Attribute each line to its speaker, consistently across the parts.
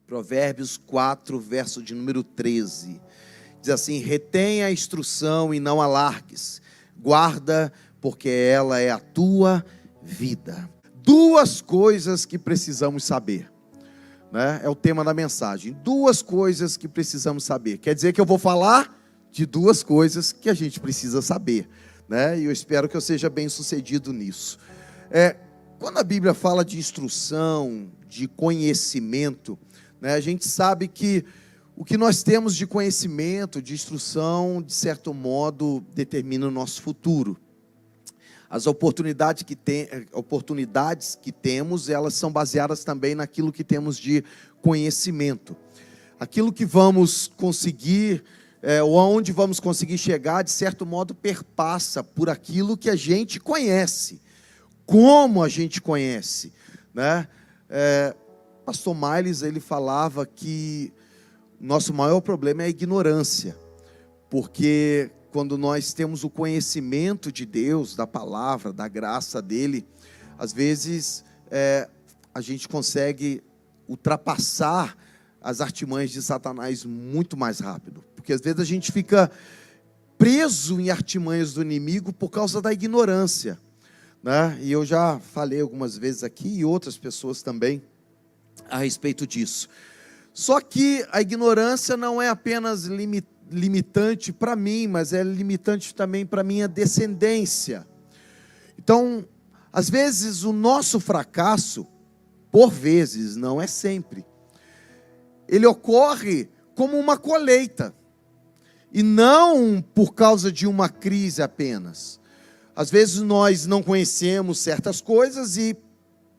Speaker 1: Provérbios 4, verso de número 13. Diz assim: retenha a instrução e não a largues. Guarda, porque ela é a tua vida. Duas coisas que precisamos saber, né? É o tema da mensagem. Duas coisas que precisamos saber. Quer dizer que eu vou falar de duas coisas que a gente precisa saber, né? E eu espero que eu seja bem sucedido nisso. Quando a Bíblia fala de instrução, de conhecimento, né, a gente sabe que o que nós temos de conhecimento, de instrução, de certo modo, determina o nosso futuro. As oportunidades que temos, elas são baseadas também naquilo que temos de conhecimento. Aquilo que vamos conseguir, ou aonde vamos conseguir chegar, de certo modo, perpassa por aquilo que a gente conhece. Como a gente conhece, né? Pastor Miles, ele falava que nosso maior problema é a ignorância, porque quando nós temos o conhecimento de Deus, da palavra, da graça dele, às vezes a gente consegue ultrapassar as artimanhas de Satanás muito mais rápido, porque às vezes a gente fica preso em artimanhas do inimigo por causa da ignorância, né? E eu já falei algumas vezes aqui, e outras pessoas também, a respeito disso. Só que a ignorância não é apenas limitante para mim, mas é limitante também para a minha descendência. Então, às vezes o nosso fracasso, por vezes, não é sempre, ele ocorre como uma colheita, e não por causa de uma crise apenas. Às vezes nós não conhecemos certas coisas e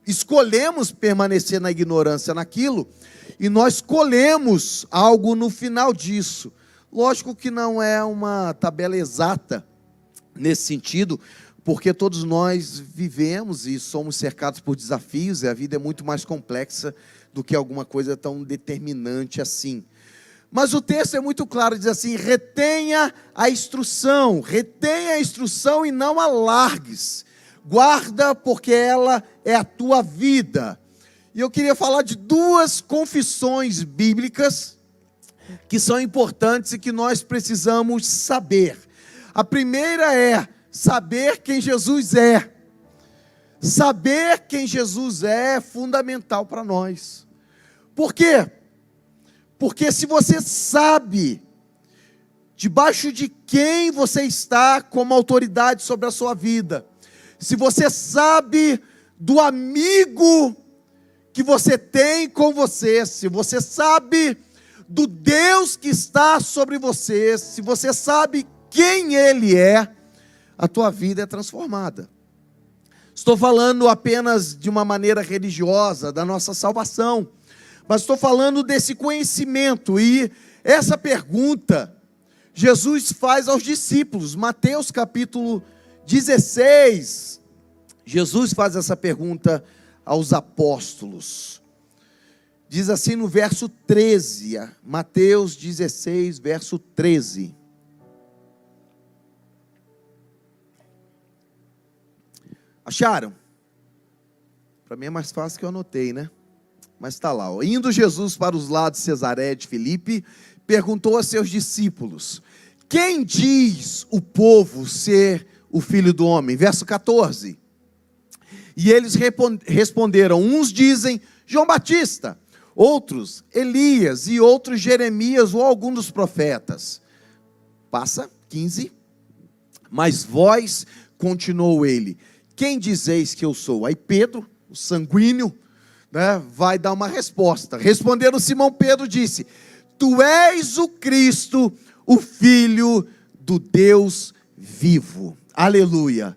Speaker 1: escolhemos permanecer na ignorância naquilo, e nós colhemos algo no final disso. Lógico que não é uma tabela exata nesse sentido, porque todos nós vivemos e somos cercados por desafios, e a vida é muito mais complexa do que alguma coisa tão determinante assim. Mas o texto é muito claro, diz assim: retenha a instrução e não a largues. Guarda, porque ela é a tua vida. E eu queria falar de duas confissões bíblicas que são importantes e que nós precisamos saber. A primeira é saber quem Jesus é. Saber quem Jesus é fundamental para nós. Por quê? Porque se você sabe debaixo de quem você está como autoridade sobre a sua vida, se você sabe do amigo que você tem com você, se você sabe do Deus que está sobre você, se você sabe quem Ele é, a tua vida é transformada. Estou falando apenas de uma maneira religiosa, da nossa salvação, mas estou falando desse conhecimento. E essa pergunta Jesus faz aos discípulos. Mateus capítulo 16, Jesus faz essa pergunta aos apóstolos. Diz assim no verso 13, Mateus 16, verso 13. Acharam? Para mim é mais fácil que eu anotei, né? Mas está lá. Indo Jesus para os lados de Cesareia de Filipe, perguntou a seus discípulos: quem diz o povo ser o Filho do Homem? Verso 14. E eles responderam: uns dizem João Batista, outros Elias, e outros Jeremias ou algum dos profetas. Passa, 15. Mas vós, continuou ele, quem dizeis que eu sou? Aí Pedro, o sanguíneo, né, vai dar uma resposta. Respondendo Simão Pedro, disse: tu és o Cristo, o Filho do Deus vivo. Aleluia.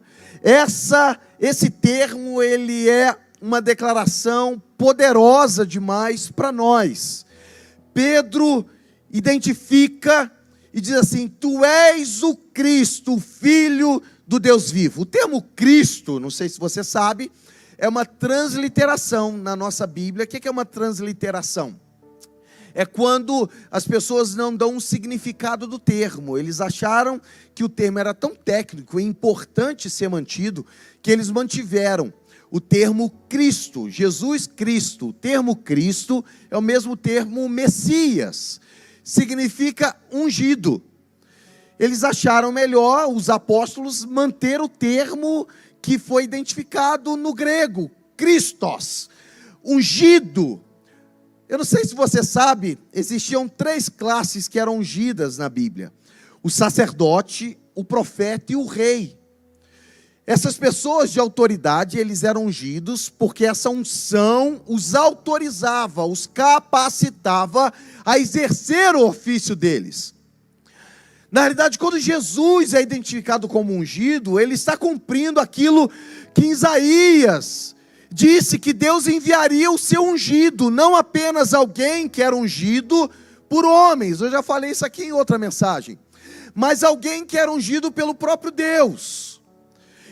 Speaker 1: Esse termo, ele é uma declaração poderosa demais para nós. Pedro identifica e diz assim: tu és o Cristo, o Filho do Deus vivo. O termo Cristo, não sei se você sabe, é uma transliteração na nossa Bíblia. O que é uma transliteração? É quando as pessoas não dão um significado do termo. Eles acharam que o termo era tão técnico e importante ser mantido, que eles mantiveram. o termo Cristo, Jesus Cristo. O termo Cristo é o mesmo termo Messias, significa ungido. Eles acharam melhor, os apóstolos, manter o termo que foi identificado no grego, Christos, ungido. Eu não sei se você sabe, existiam 3 classes que eram ungidas na Bíblia: o sacerdote, o profeta e o rei. Essas pessoas de autoridade, eles eram ungidos porque essa unção os autorizava, os capacitava a exercer o ofício deles. Na realidade, quando Jesus é identificado como ungido, ele está cumprindo aquilo que Isaías disse, que Deus enviaria o seu ungido, não apenas alguém que era ungido por homens. Eu já falei isso aqui em outra mensagem. Mas alguém que era ungido pelo próprio Deus.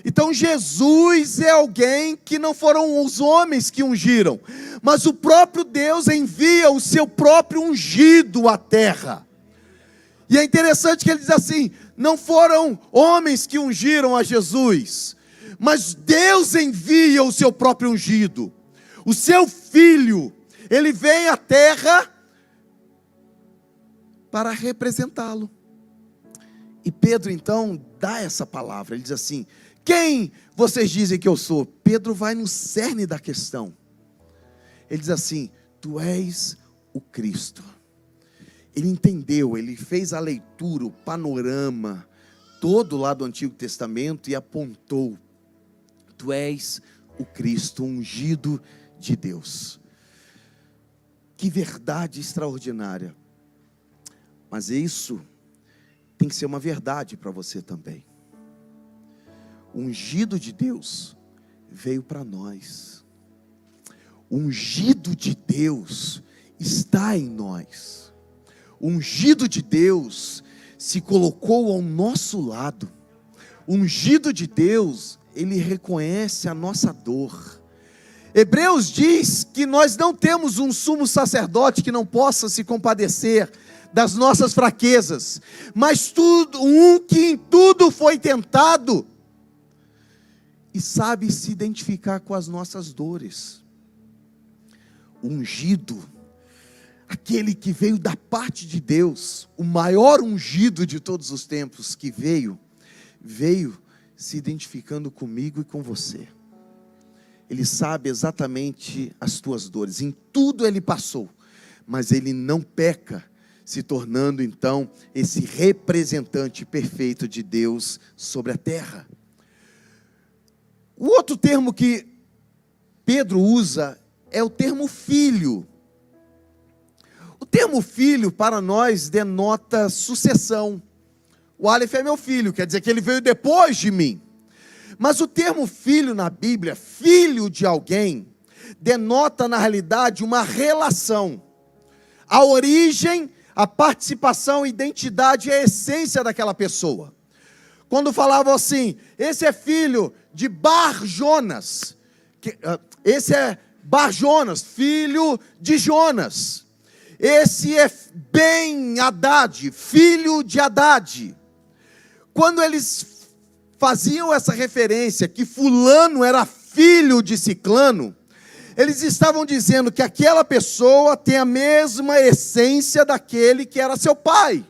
Speaker 1: Então Jesus é alguém que não foram os homens que ungiram, mas o próprio Deus envia o seu próprio ungido à terra. E é interessante que ele diz assim: não foram homens que ungiram a Jesus, mas Deus envia o seu próprio ungido, o seu filho. Ele vem à terra para representá-lo. E Pedro então dá essa palavra, ele diz assim: quem vocês dizem que eu sou? Pedro vai no cerne da questão. Ele diz assim: tu és o Cristo. Ele entendeu, ele fez a leitura, o panorama todo lá do Antigo Testamento e apontou: tu és o Cristo, ungido de Deus. Que verdade extraordinária. Mas isso tem que ser uma verdade para você também. O ungido de Deus veio para nós. O ungido de Deus está em nós. O ungido de Deus se colocou ao nosso lado. O ungido de Deus, ele reconhece a nossa dor. Hebreus diz que nós não temos um sumo sacerdote que não possa se compadecer das nossas fraquezas, mas que em tudo foi tentado e sabe se identificar com as nossas dores. O ungido, aquele que veio da parte de Deus, o maior ungido de todos os tempos que veio se identificando comigo e com você. Ele sabe exatamente as tuas dores, em tudo ele passou, mas ele não peca, se tornando então esse representante perfeito de Deus sobre a terra. O outro termo que Pedro usa é o termo filho. O termo filho para nós denota sucessão. O Aleph é meu filho, quer dizer que ele veio depois de mim. Mas o termo filho na Bíblia, filho de alguém, denota na realidade uma relação. A origem, a participação, a identidade e a essência daquela pessoa. Quando falavam assim: esse é filho de Bar-Jonas, esse é Bar-Jonas, filho de Jonas. Esse é Ben-Hadad, filho de Hadad. Quando eles faziam essa referência, que fulano era filho de ciclano, eles estavam dizendo que aquela pessoa tem a mesma essência daquele que era seu pai.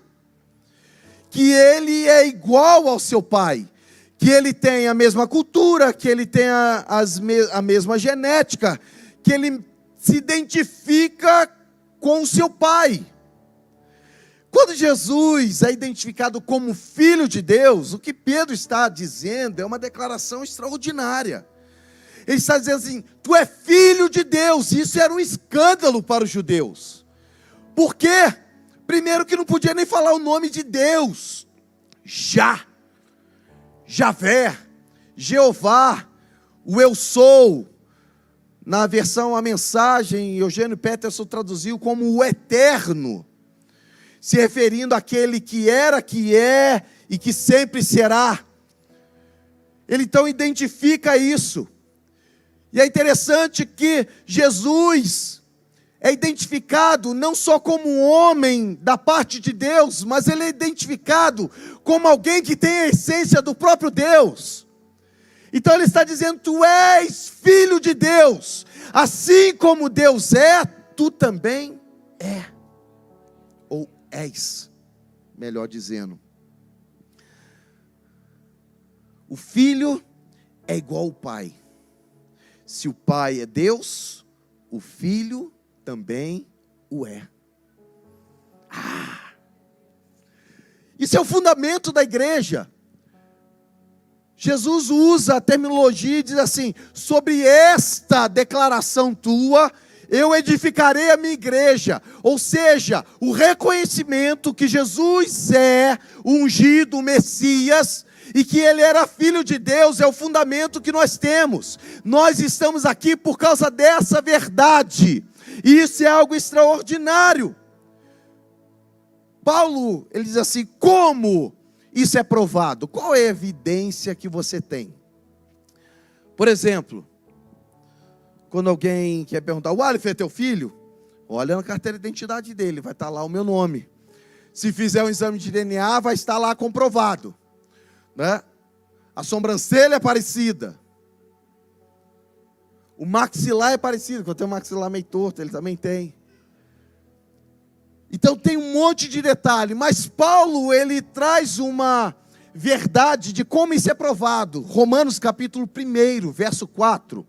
Speaker 1: Que ele é igual ao seu pai. Que ele tem a mesma cultura, que ele tem a mesma genética, que ele se identifica com o seu pai. Quando Jesus é identificado como filho de Deus, o que Pedro está dizendo é uma declaração extraordinária. Ele está dizendo assim: tu é filho de Deus. Isso era um escândalo para os judeus. Por quê? Primeiro que não podia nem falar o nome de Deus. Javé, Jeová, o eu sou. Na versão A Mensagem, Eugênio Peterson traduziu como o eterno, se referindo àquele que era, que é e que sempre será. Ele então identifica isso. E é interessante que Jesus é identificado não só como um homem da parte de Deus, mas ele é identificado como alguém que tem a essência do próprio Deus. Então ele está dizendo: tu és filho de Deus, assim como Deus é, tu também é, ou és, melhor dizendo. O filho é igual ao pai. Se o pai é Deus, o filho também o é. Isso é o fundamento da igreja. Jesus usa a terminologia e diz assim: sobre esta declaração tua, eu edificarei a minha igreja. Ou seja, o reconhecimento que Jesus é o ungido, o Messias, e que ele era filho de Deus, é o fundamento que nós temos. Nós estamos aqui por causa dessa verdade, e isso é algo extraordinário. Paulo, ele diz assim: como isso é provado? Qual é a evidência que você tem? Por exemplo, quando alguém quer perguntar: o Aleph é teu filho? Olha na carteira de identidade dele, vai estar lá o meu nome. Se fizer um exame de DNA, vai estar lá comprovado, né? A sobrancelha é parecida, o maxilar é parecido, porque eu tenho um maxilar meio torto, ele também tem. Então tem um monte de detalhe, mas Paulo, ele traz uma verdade de como isso é provado. Romanos capítulo 1, verso 4.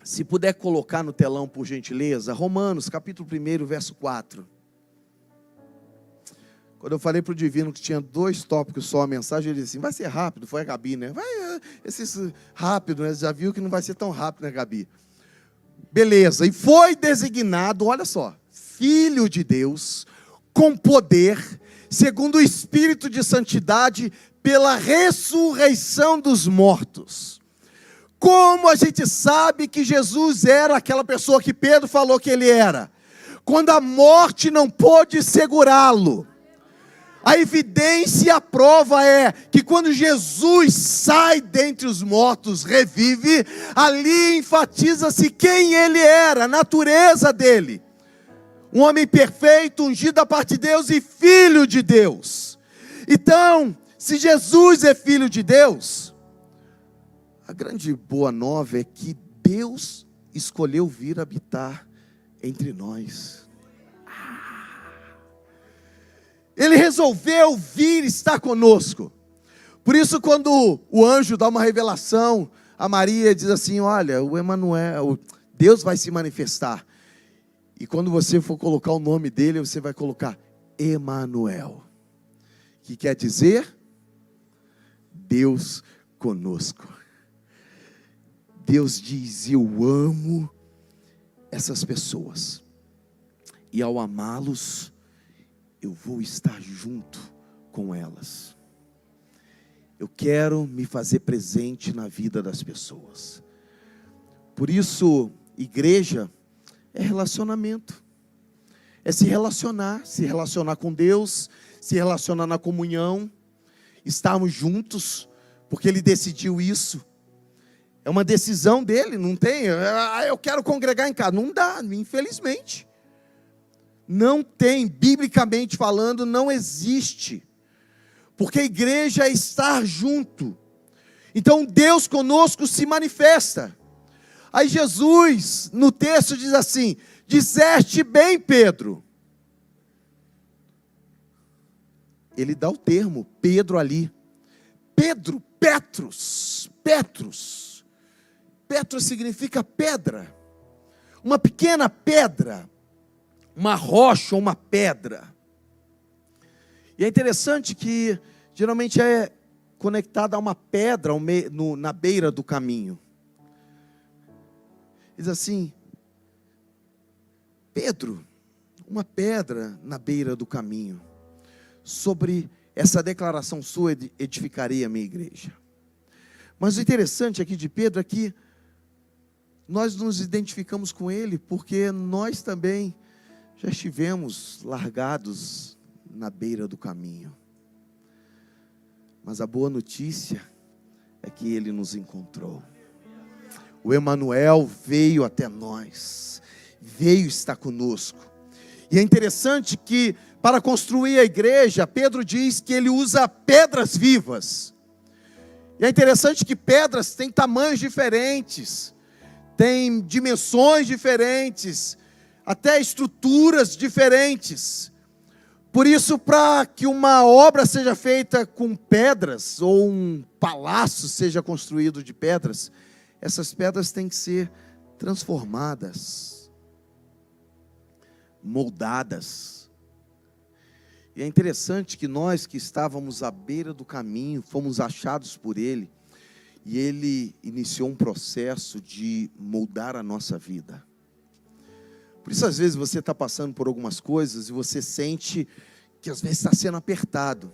Speaker 1: Se puder colocar no telão, por gentileza. Romanos capítulo 1, verso 4. Quando eu falei para o Divino que tinha 2 tópicos só a mensagem, ele disse assim: vai ser rápido, foi a Gabi, né? Vai, esses rápido, né? Já viu que não vai ser tão rápido, né, Gabi? Beleza, e foi designado, olha só, Filho de Deus, com poder, segundo o Espírito de santidade, pela ressurreição dos mortos. Como a gente sabe que Jesus era aquela pessoa que Pedro falou que ele era? Quando a morte não pôde segurá-lo. A evidência, a prova é que quando Jesus sai dentre os mortos, revive, ali enfatiza-se quem ele era, a natureza dele. Um homem perfeito, ungido da parte de Deus e filho de Deus. Então, se Jesus é filho de Deus, a grande boa nova é que Deus escolheu vir habitar entre nós. Ele resolveu vir estar conosco. Por isso, quando o anjo dá uma revelação a Maria, diz assim: olha, o Emanuel, Deus vai se manifestar. E quando você for colocar o nome dele, você vai colocar Emanuel, que quer dizer Deus conosco. Deus diz: eu amo essas pessoas, e ao amá-los, eu vou estar junto com elas. Eu quero me fazer presente na vida das pessoas. Por isso, igreja é relacionamento, é se relacionar com Deus, se relacionar na comunhão, estarmos juntos, porque Ele decidiu isso. É uma decisão dele, não tem, eu quero congregar em casa, não dá, infelizmente. Não tem, biblicamente falando, não existe, porque a igreja é estar junto. Então Deus conosco se manifesta. Aí Jesus, no texto diz assim: disseste bem, Pedro. Ele dá o termo, Pedro ali. Pedro, Petrus. Petrus significa pedra. Uma pequena pedra. Uma rocha ou uma pedra. E é interessante que geralmente é conectada a uma pedra na beira do caminho. Diz assim: Pedro, uma pedra na beira do caminho. Sobre essa declaração sua, edificarei a minha igreja. Mas o interessante aqui de Pedro é que nós nos identificamos com ele, porque nós também já estivemos largados na beira do caminho. Mas a boa notícia é que ele nos encontrou. O Emanuel veio até nós, veio estar conosco. E é interessante que, para construir a igreja, Pedro diz que ele usa pedras vivas. E é interessante que pedras têm tamanhos diferentes, têm dimensões diferentes, até estruturas diferentes. Por isso, para que uma obra seja feita com pedras, ou um palácio seja construído de pedras, essas pedras têm que ser transformadas, moldadas. E é interessante que nós que estávamos à beira do caminho, fomos achados por Ele, e Ele iniciou um processo de moldar a nossa vida. Por isso, às vezes, você está passando por algumas coisas e você sente que às vezes está sendo apertado.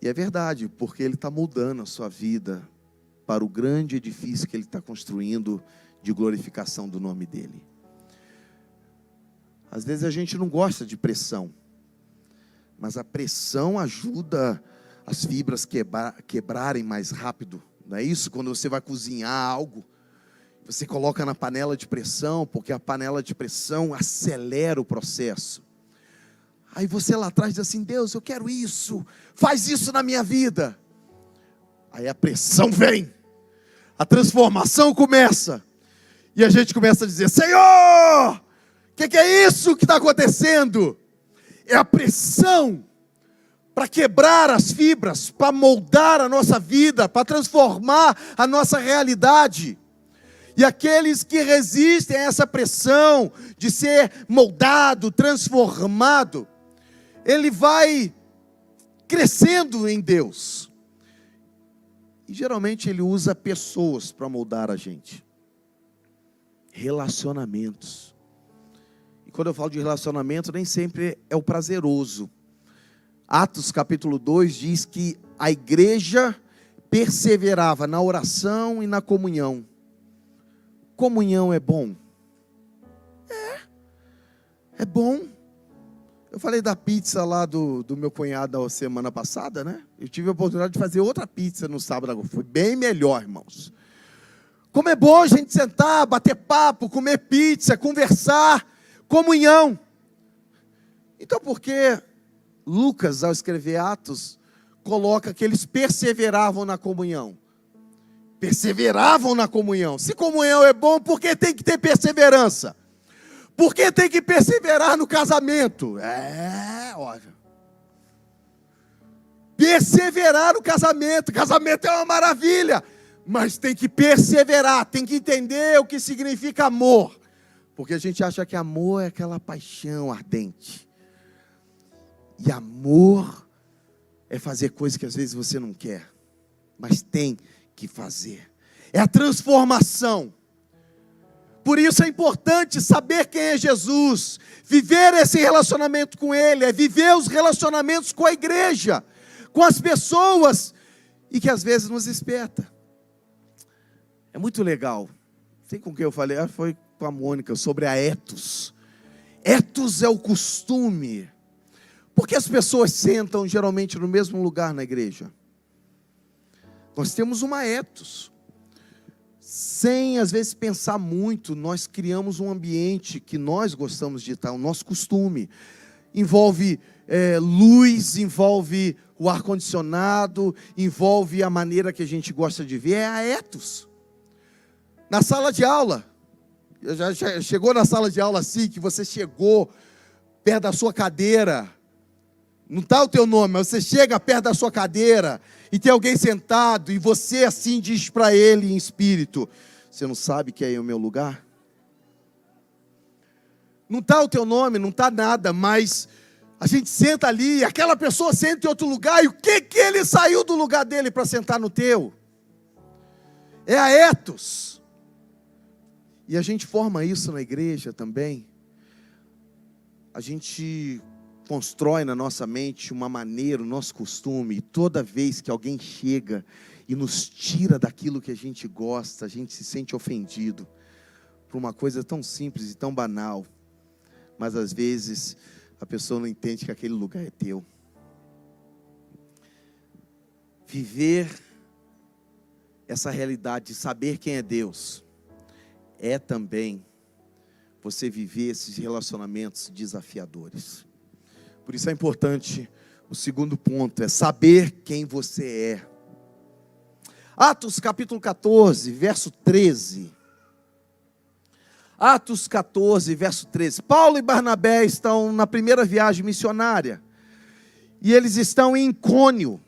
Speaker 1: E é verdade, porque Ele está moldando a sua vida para o grande edifício que Ele está construindo de glorificação do nome dEle. Às vezes a gente não gosta de pressão, mas a pressão ajuda as fibras quebrarem mais rápido. Não é isso? Quando você vai cozinhar algo, você coloca na panela de pressão, porque a panela de pressão acelera o processo. Aí você lá atrás diz assim: Deus, eu quero isso, faz isso na minha vida. Aí a pressão vem, a transformação começa, e a gente começa a dizer: Senhor, o que é isso que está acontecendo? É a pressão para quebrar as fibras, para moldar a nossa vida, para transformar a nossa realidade. E aqueles que resistem a essa pressão de ser moldado, transformado, ele vai crescendo em Deus. E geralmente ele usa pessoas para moldar a gente. Relacionamentos. E quando eu falo de relacionamento, nem sempre é o prazeroso. Atos capítulo 2 diz que a igreja perseverava na oração e na comunhão. Comunhão é bom? É bom. Eu falei da pizza lá do meu cunhado a semana passada, né? Eu tive a oportunidade de fazer outra pizza no sábado, foi bem melhor, irmãos. Como é bom a gente sentar, bater papo, comer pizza, conversar, comunhão. Então por que Lucas, ao escrever Atos, coloca que eles perseveravam na comunhão? Perseveravam na comunhão. Se comunhão é bom, por que tem que ter perseverança? Por que tem que perseverar no casamento? Olha. Perseverar no casamento. Casamento é uma maravilha. Mas tem que perseverar, tem que entender o que significa amor. Porque a gente acha que amor é aquela paixão ardente. E amor é fazer coisas que às vezes você não quer, mas tem que fazer. É a transformação. Por isso é importante saber quem é Jesus, viver esse relacionamento com Ele, é viver os relacionamentos com a igreja, com as pessoas, e que às vezes nos desperta. É muito legal. Sei com quem eu falei, foi com a Mônica, sobre a etos. Etos é o costume. Por que as pessoas sentam geralmente no mesmo lugar na igreja? Nós temos uma etos. Sem, às vezes, pensar muito, nós criamos um ambiente que nós gostamos de estar, o nosso costume. Envolve luz, envolve o ar-condicionado, envolve a maneira que a gente gosta de ver, é a etos. Na sala de aula, já chegou na sala de aula assim, que você chegou perto da sua cadeira, não está o teu nome, mas você chega perto da sua cadeira e tem alguém sentado e você assim diz para ele em espírito: você não sabe que é o meu lugar? Não está o teu nome, não está nada, mas a gente senta ali, aquela pessoa senta em outro lugar, e o que ele saiu do lugar dele para sentar no teu? É a etos. E a gente forma isso na igreja também. A gente constrói na nossa mente uma maneira, o nosso costume, e toda vez que alguém chega e nos tira daquilo que a gente gosta, a gente se sente ofendido por uma coisa tão simples e tão banal, mas às vezes a pessoa não entende que aquele lugar é teu. Viver essa realidade de saber quem é Deus é também você viver esses relacionamentos desafiadores. Por isso é importante, o segundo ponto é saber quem você é. Atos capítulo 14, verso 13. Atos 14, verso 13. Paulo e Barnabé estão na primeira viagem missionária. E eles estão em Icônio.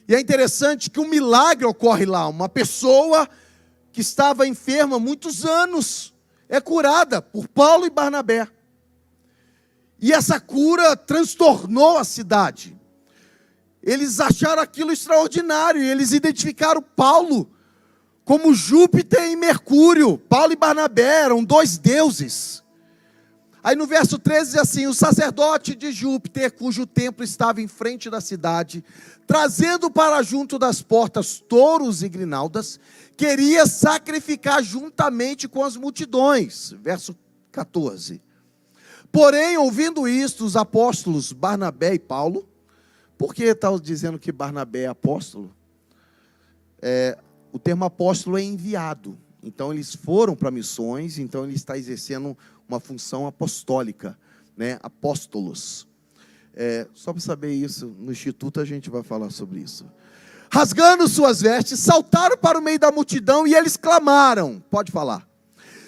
Speaker 1: E é interessante que um milagre ocorre lá. Uma pessoa que estava enferma há muitos anos é curada por Paulo e Barnabé. E essa cura transtornou a cidade. Eles acharam aquilo extraordinário. E eles identificaram Paulo como Júpiter e Mercúrio. Paulo e Barnabé eram dois deuses. Aí no verso 13 diz assim: o sacerdote de Júpiter, cujo templo estava em frente da cidade, trazendo para junto das portas touros e grinaldas, queria sacrificar juntamente com as multidões. Verso 14. Porém, ouvindo isto, os apóstolos Barnabé e Paulo, por que está dizendo que Barnabé é apóstolo? O termo apóstolo é enviado. Então eles foram para missões, então ele está exercendo uma função apostólica, né? Apóstolos. Só para saber isso, no Instituto a gente vai falar sobre isso. Rasgando suas vestes, saltaram para o meio da multidão e eles clamaram, pode falar: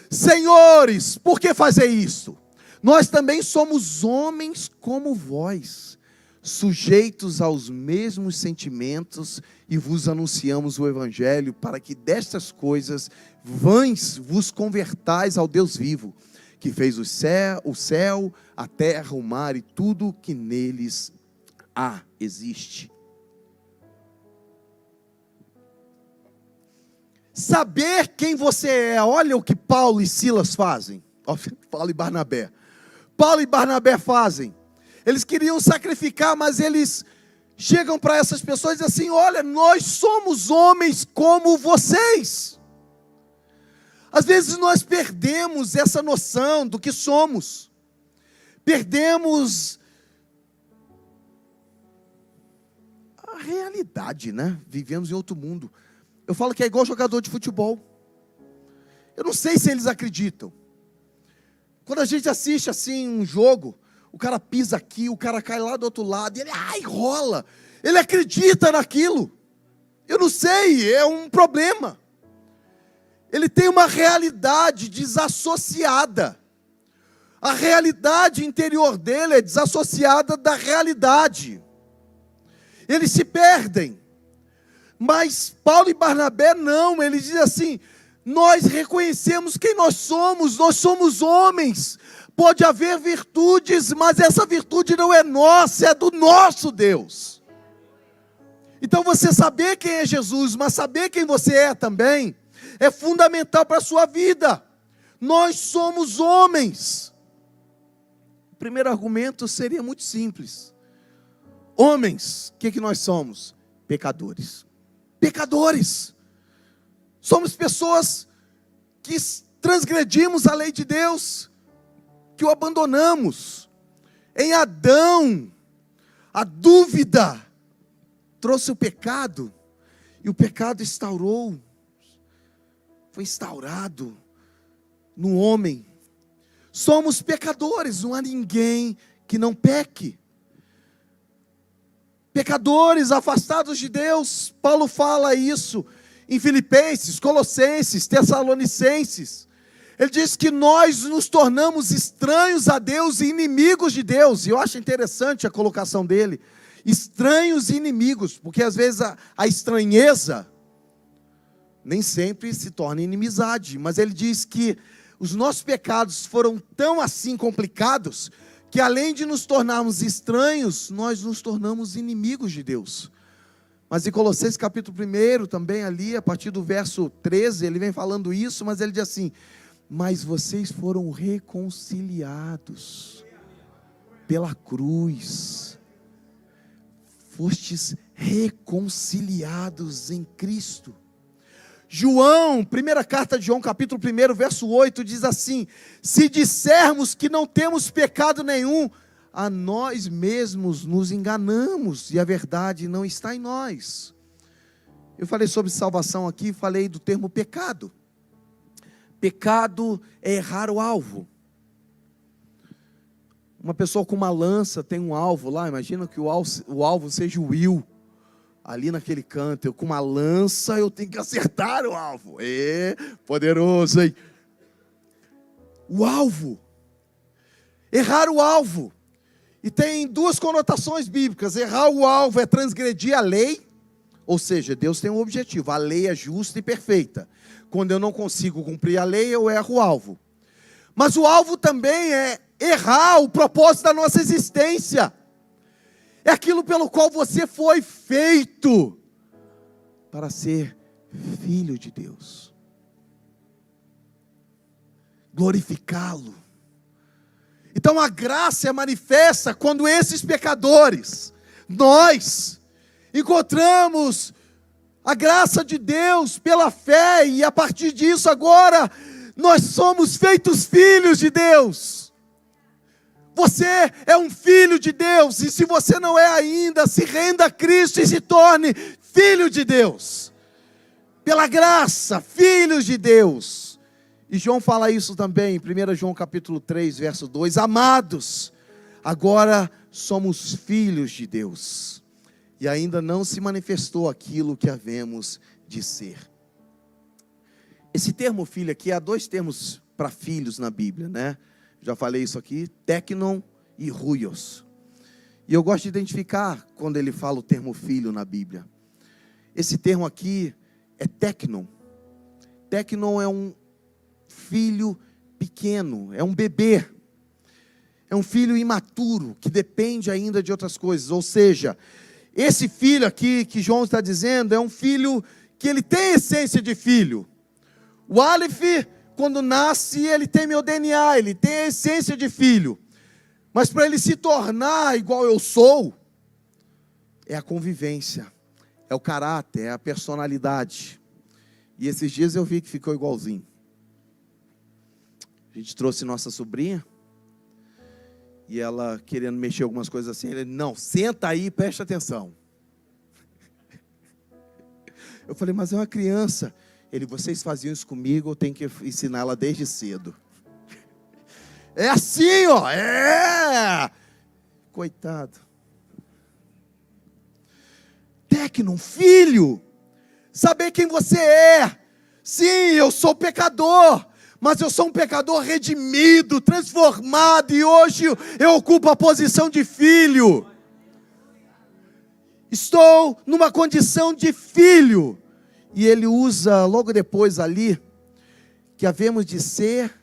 Speaker 1: senhores, por que fazer isso? Nós também somos homens como vós, sujeitos aos mesmos sentimentos, e vos anunciamos o Evangelho, para que destas coisas vãs vos convertais ao Deus vivo, que fez o céu, a terra, o mar e tudo que neles existe. Saber quem você é, olha o que Paulo e Silas fazem. Paulo e Barnabé. Paulo e Barnabé fazem. Eles queriam sacrificar, mas eles chegam para essas pessoas e dizem assim: olha, nós somos homens como vocês. Às vezes nós perdemos essa noção do que somos. Perdemos a realidade, né? Vivemos em outro mundo. Eu falo que é igual jogador de futebol. Eu não sei se eles acreditam. Quando a gente assiste assim um jogo, o cara pisa aqui, o cara cai lá do outro lado, e ele rola. Ele acredita naquilo. Eu não sei, é um problema. Ele tem uma realidade desassociada. A realidade interior dele é desassociada da realidade. Eles se perdem. Mas Paulo e Barnabé não, eles dizem assim: nós reconhecemos quem nós somos homens. Pode haver virtudes, mas essa virtude não é nossa, é do nosso Deus. Então você saber quem é Jesus, mas saber quem você é também, é fundamental para a sua vida. Nós somos homens. O primeiro argumento seria muito simples. Homens, o que nós somos? Pecadores. Pecadores. Somos pessoas que transgredimos a lei de Deus, que o abandonamos. Em Adão, a dúvida trouxe o pecado, e o pecado foi instaurado no homem. Somos pecadores, não há ninguém que não peque. Pecadores afastados de Deus. Paulo fala isso em Filipenses, Colossenses, Tessalonicenses. Ele diz que nós nos tornamos estranhos a Deus e inimigos de Deus. E eu acho interessante a colocação dele. Estranhos e inimigos, porque às vezes a estranheza nem sempre se torna inimizade. Mas ele diz que os nossos pecados foram tão assim complicados, que além de nos tornarmos estranhos, nós nos tornamos inimigos de Deus. Mas em Colossenses capítulo 1, também ali, a partir do verso 13, ele vem falando isso, mas ele diz assim: mas vocês foram reconciliados pela cruz, fostes reconciliados em Cristo. João, primeira carta de João, capítulo 1, verso 8, diz assim: se dissermos que não temos pecado nenhum, a nós mesmos nos enganamos, e a verdade não está em nós. Eu falei sobre salvação aqui, falei do termo pecado. Pecado é errar o alvo. Uma pessoa com uma lança tem um alvo lá, imagina que o alvo seja o Will, ali naquele canto, eu com uma lança, eu tenho que acertar o alvo. Poderoso, hein? O alvo. Errar o alvo. E tem duas conotações bíblicas. Errar o alvo é transgredir a lei, ou seja, Deus tem um objetivo, a lei é justa e perfeita. Quando eu não consigo cumprir a lei, eu erro o alvo. Mas o alvo também é errar o propósito da nossa existência. É aquilo pelo qual você foi feito, para ser filho de Deus. Glorificá-lo. Então a graça é manifesta quando esses pecadores, nós, encontramos a graça de Deus pela fé, e a partir disso agora, nós somos feitos filhos de Deus. Você é um filho de Deus, e se você não é ainda, se renda a Cristo e se torne filho de Deus. Pela graça, filhos de Deus. E João fala isso também, em 1 João capítulo 3, verso 2. Amados, agora somos filhos de Deus, e ainda não se manifestou aquilo que havemos de ser. Esse termo filho aqui, há dois termos para filhos na Bíblia, né? Já falei isso aqui, teknon e huios. E eu gosto de identificar quando ele fala o termo filho na Bíblia. Esse termo aqui é teknon. Teknon é um filho pequeno, é um bebê. É um filho imaturo, que depende ainda de outras coisas. Ou seja, esse filho aqui que João está dizendo, é um filho que ele tem essência de filho. O Aleph, quando nasce, ele tem meu DNA, ele tem a essência de filho. Mas para ele se tornar igual eu sou, é a convivência, é o caráter, é a personalidade. E esses dias eu vi que ficou igualzinho. A gente trouxe nossa sobrinha, e ela querendo mexer algumas coisas assim, ele, não, senta aí e presta atenção. Eu falei, mas é uma criança. Ele, vocês faziam isso comigo, eu tenho que ensinar ela desde cedo. É assim, ó, coitado. Teknon, filho, saber quem você é. Sim, eu sou pecador, mas eu sou um pecador redimido, transformado, e hoje eu ocupo a posição de filho. Estou numa condição de filho. E ele usa logo depois ali, que havemos de ser,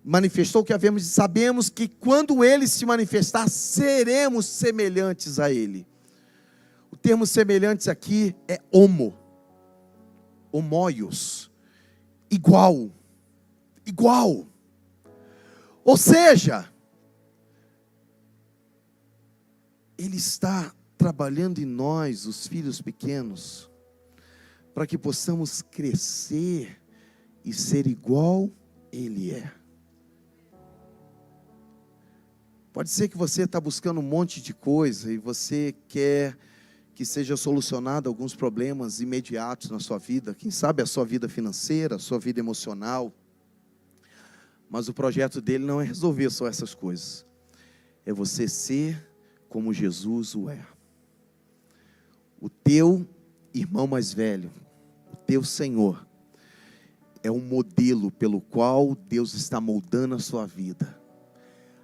Speaker 1: manifestou que havemos de, sabemos que quando ele se manifestar, seremos semelhantes a ele. O termo semelhantes aqui é homoios, igual. Ou seja, ele está trabalhando em nós, os filhos pequenos, para que possamos crescer e ser igual ele é. Pode ser que você está buscando um monte de coisa e você quer que seja solucionado alguns problemas imediatos na sua vida, quem sabe a sua vida financeira, a sua vida emocional, mas o projeto dele não é resolver só essas coisas, é você ser como Jesus o é. O teu irmão mais velho, o teu Senhor, é um modelo pelo qual Deus está moldando a sua vida.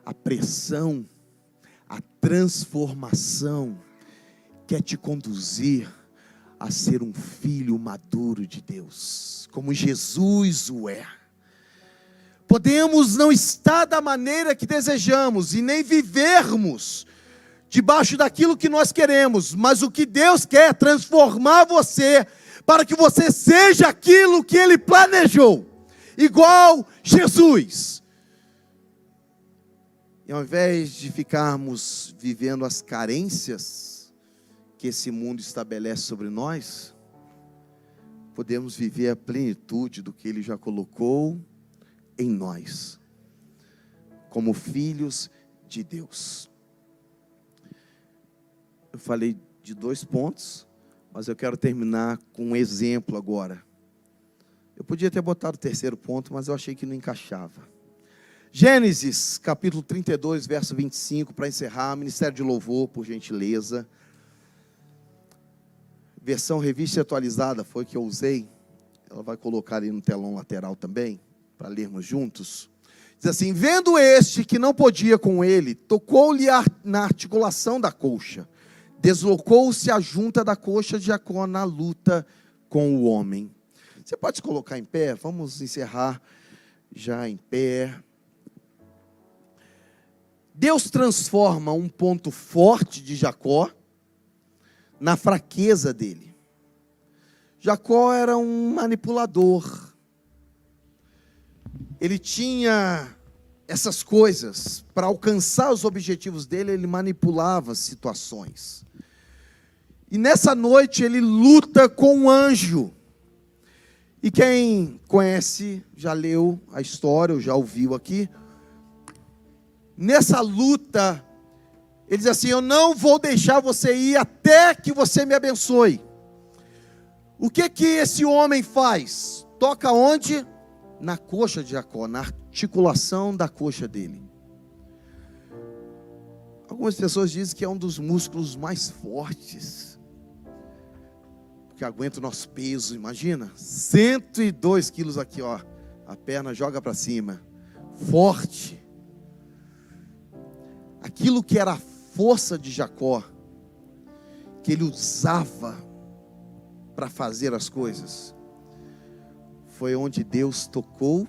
Speaker 1: A pressão, a transformação, quer te conduzir a ser um filho maduro de Deus, como Jesus o é. Podemos não estar da maneira que desejamos, e nem vivermos debaixo daquilo que nós queremos, mas o que Deus quer é transformar você, para que você seja aquilo que Ele planejou, igual Jesus. E ao invés de ficarmos vivendo as carências que esse mundo estabelece sobre nós, podemos viver a plenitude do que Ele já colocou em nós, como filhos de Deus. Eu falei de 2 pontos, mas eu quero terminar com um exemplo agora. Eu podia ter botado o 3º ponto, mas eu achei que não encaixava. Gênesis, capítulo 32, verso 25, para encerrar, ministério de louvor, por gentileza. versão revista e atualizada foi que eu usei. Ela vai colocar ali no telão lateral também, para lermos juntos. Diz assim: vendo este que não podia com ele, tocou-lhe na articulação da coxa. Deslocou-se a junta da coxa de Jacó na luta com o homem. Você pode se colocar em pé? Vamos encerrar já em pé. Deus transforma um ponto forte de Jacó na fraqueza dele. Jacó era um manipulador. Ele tinha essas coisas. Para alcançar os objetivos dele, ele manipulava situações. E nessa noite ele luta com um anjo. E quem conhece, já leu a história, ou já ouviu aqui. Nessa luta, ele diz assim: eu não vou deixar você ir até que você me abençoe. O que esse homem faz? Toca onde? Na coxa de Jacó, na articulação da coxa dele. Algumas pessoas dizem que é um dos músculos mais fortes, porque aguenta o nosso peso. Imagina, 102 quilos aqui, ó, a perna joga para cima, forte. Aquilo que era a força de Jacó, que ele usava para fazer as coisas, foi onde Deus tocou,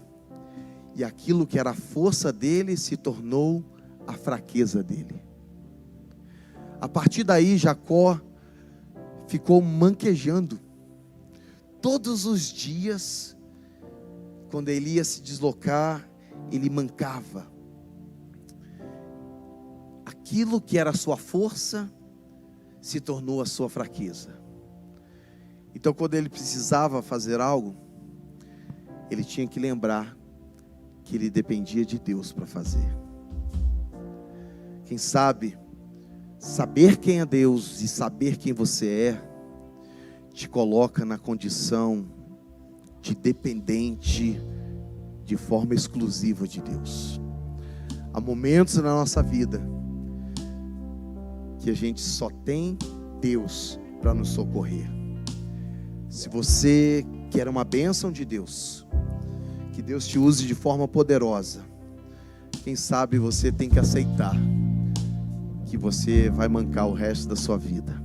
Speaker 1: e aquilo que era a força dele se tornou a fraqueza dele. A partir daí, Jacó ficou manquejando. Todos os dias, quando ele ia se deslocar, ele mancava. Aquilo que era a sua força se tornou a sua fraqueza. Então, quando ele precisava fazer algo, ele tinha que lembrar que ele dependia de Deus para fazer. Quem sabe, saber quem é Deus e saber quem você é, te coloca na condição de dependente de forma exclusiva de Deus. Há momentos na nossa vida que a gente só tem Deus para nos socorrer. Se você quer uma bênção de Deus, que Deus te use de forma poderosa, quem sabe você tem que aceitar que você vai mancar o resto da sua vida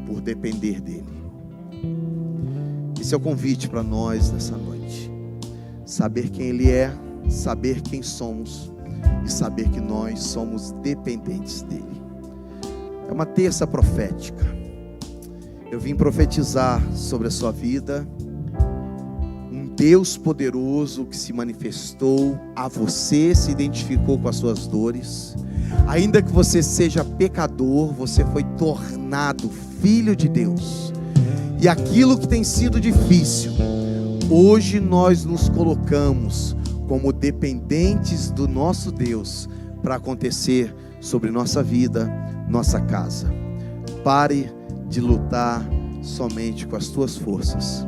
Speaker 1: por depender dele. Esse é o convite para nós nessa noite. Saber quem ele é, saber quem somos e saber que nós somos dependentes dele. É uma terça profética. Eu vim profetizar sobre a sua vida um Deus poderoso que se manifestou a você, se identificou com as suas dores. Ainda que você seja pecador, você foi tornado filho de Deus. E aquilo que tem sido difícil, hoje nós nos colocamos como dependentes do nosso Deus para acontecer sobre nossa vida, nossa casa. Pare de lutar somente com as tuas forças.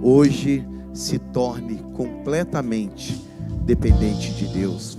Speaker 1: Hoje se torne completamente dependente de Deus.